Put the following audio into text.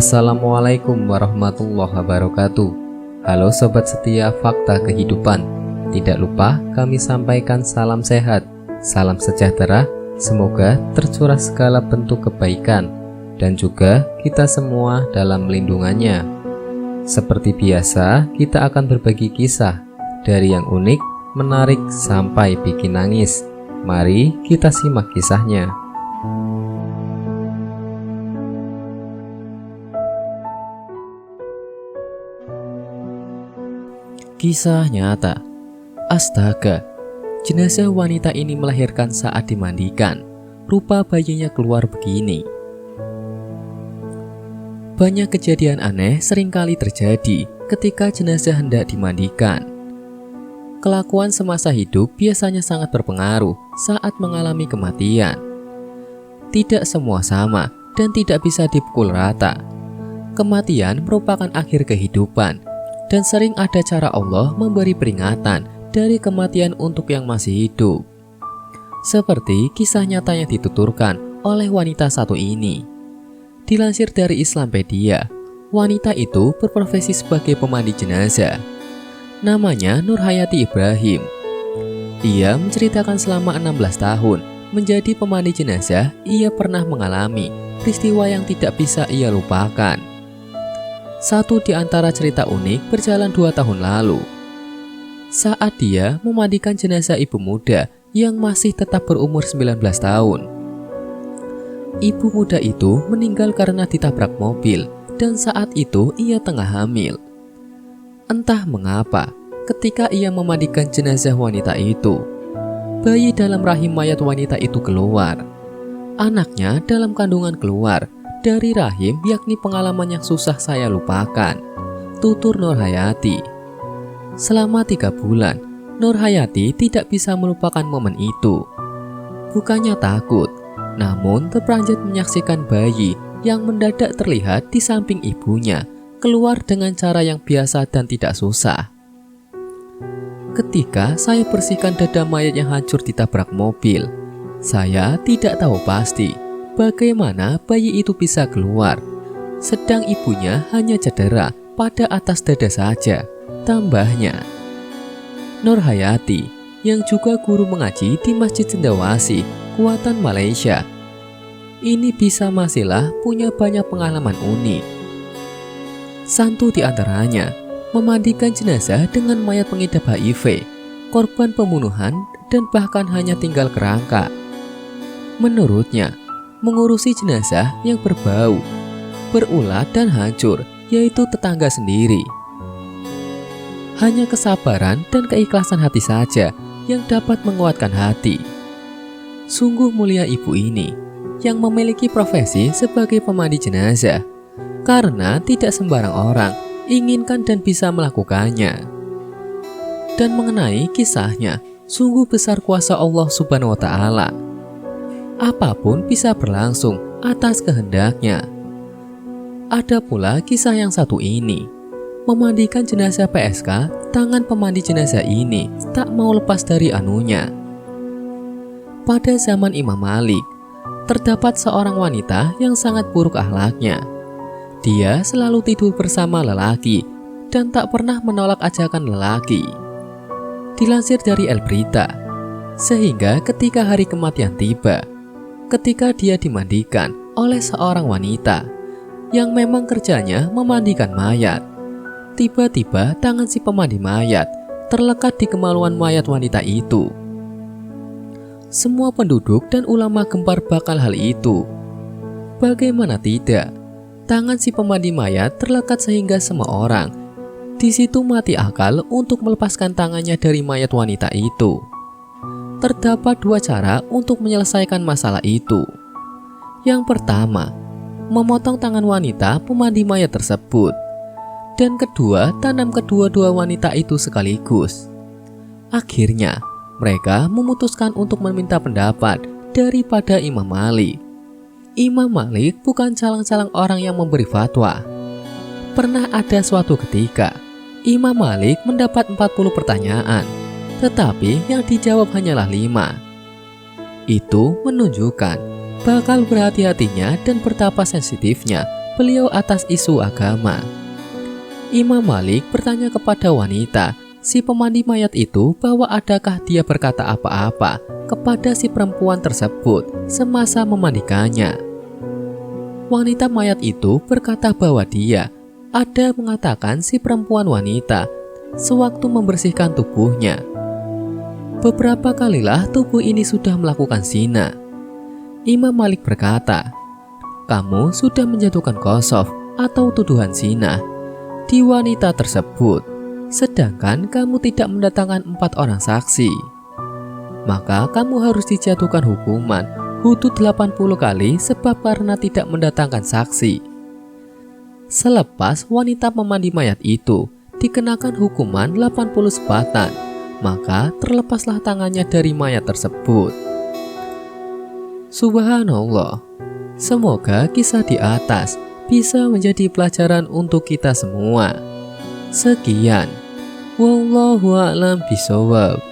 Assalamualaikum warahmatullahi wabarakatuh. Halo sobat setia Fakta Kehidupan. Tidak lupa kami sampaikan salam sehat, salam sejahtera. Semoga tercurah segala bentuk kebaikan dan juga kita semua dalam lindungannya. Seperti biasa, kita akan berbagi kisah dari yang unik, menarik sampai bikin nangis. Mari kita simak kisahnya. Kisah nyata. Astaga, jenazah wanita ini melahirkan saat dimandikan. Rupa bayinya keluar begini. Banyak kejadian aneh seringkali terjadi ketika jenazah hendak dimandikan. Kelakuan semasa hidup biasanya sangat berpengaruh saat mengalami kematian. Tidak semua sama dan tidak bisa dipukul rata. Kematian merupakan akhir kehidupan, dan sering ada cara Allah memberi peringatan dari kematian untuk yang masih hidup. Seperti kisah nyata yang dituturkan oleh wanita satu ini. Dilansir dari Islampedia, wanita itu berprofesi sebagai pemandi jenazah. Namanya Nurhayati Ibrahim. Ia menceritakan selama 16 tahun menjadi pemandi jenazah, ia pernah mengalami peristiwa yang tidak bisa ia lupakan. Satu di antara cerita unik berjalan 2 tahun lalu. Saat dia memandikan jenazah ibu muda yang masih tetap berumur 19 tahun. Ibu muda itu meninggal karena ditabrak mobil dan saat itu ia tengah hamil. Entah mengapa, ketika ia memandikan jenazah wanita itu, bayi dalam rahim mayat wanita itu keluar. Anaknya dalam kandungan keluar dari rahim, yakni pengalaman yang susah saya lupakan, tutur Nurhayati. Selama 3 bulan, Nurhayati tidak bisa melupakan momen itu. Bukannya takut, namun terperanjat menyaksikan bayi yang mendadak terlihat di samping ibunya, keluar dengan cara yang biasa dan tidak susah. Ketika saya bersihkan dada mayat yang hancur ditabrak mobil, saya tidak tahu pasti bagaimana bayi itu bisa keluar, sedang ibunya hanya cedera pada atas dada saja. Tambahnya, Nurhayati yang juga guru mengaji di Masjid Cendrawasih, Kuantan, Malaysia, ini bisa masihlah punya banyak pengalaman unik. Satu di antaranya, memandikan jenazah dengan mayat pengidap HIV, korban pembunuhan, dan bahkan hanya tinggal kerangka. Menurutnya, mengurusi jenazah yang berbau, berulat dan hancur, yaitu tetangga sendiri. Hanya kesabaran dan keikhlasan hati saja yang dapat menguatkan hati. Sungguh mulia ibu ini yang memiliki profesi sebagai pemandi jenazah, karena tidak sembarang orang inginkan dan bisa melakukannya. Dan mengenai kisahnya, sungguh besar kuasa Allah Subhanahu wa Ta'ala. Apapun bisa berlangsung atas kehendaknya. Ada pula kisah yang satu ini. Memandikan jenazah PSK, tangan pemandi jenazah ini tak mau lepas dari anunya. Pada zaman Imam Malik, terdapat seorang wanita yang sangat buruk akhlaknya. Dia selalu tidur bersama lelaki dan tak pernah menolak ajakan lelaki. Dilansir dari El Berita, sehingga ketika hari kematian tiba, ketika dia dimandikan oleh seorang wanita yang memang kerjanya memandikan mayat, tiba-tiba tangan si pemandi mayat terlekat di kemaluan mayat wanita itu. Semua penduduk dan ulama gempar bakal hal itu. Bagaimana tidak? Tangan si pemandi mayat terlekat sehingga semua orang di situ mati akal untuk melepaskan tangannya dari mayat wanita itu. Terdapat 2 cara untuk menyelesaikan masalah itu. Yang pertama, memotong tangan wanita pemandi mayat tersebut. Dan kedua, tanam kedua-dua wanita itu sekaligus. Akhirnya, mereka memutuskan untuk meminta pendapat daripada Imam Malik. Imam Malik bukan calang-calang orang yang memberi fatwa. Pernah ada suatu ketika, Imam Malik mendapat 40 pertanyaan, tetapi yang dijawab hanyalah 5. Itu menunjukkan bakal berhati-hatinya dan betapa sensitifnya beliau atas isu agama. Imam Malik bertanya kepada wanita si pemandi mayat itu bahwa adakah dia berkata apa-apa kepada si perempuan tersebut semasa memandikannya. Wanita mayat itu berkata bahwa dia ada mengatakan si perempuan wanita sewaktu membersihkan tubuhnya. Beberapa kalilah tubuh ini sudah melakukan zina. Imam Malik berkata, "Kamu sudah menjatuhkan qadhaf atau tuduhan zina di wanita tersebut, sedangkan kamu tidak mendatangkan 4 orang saksi. Maka kamu harus dijatuhkan hukuman hudud 80 kali sebab karena tidak mendatangkan saksi." Selepas wanita pemandi mayat itu dikenakan hukuman 80 sebatan, maka terlepaslah tangannya dari mayat tersebut. Subhanallah, semoga kisah di atas bisa menjadi pelajaran untuk kita semua. Sekian, wallahu a'lam bishawab.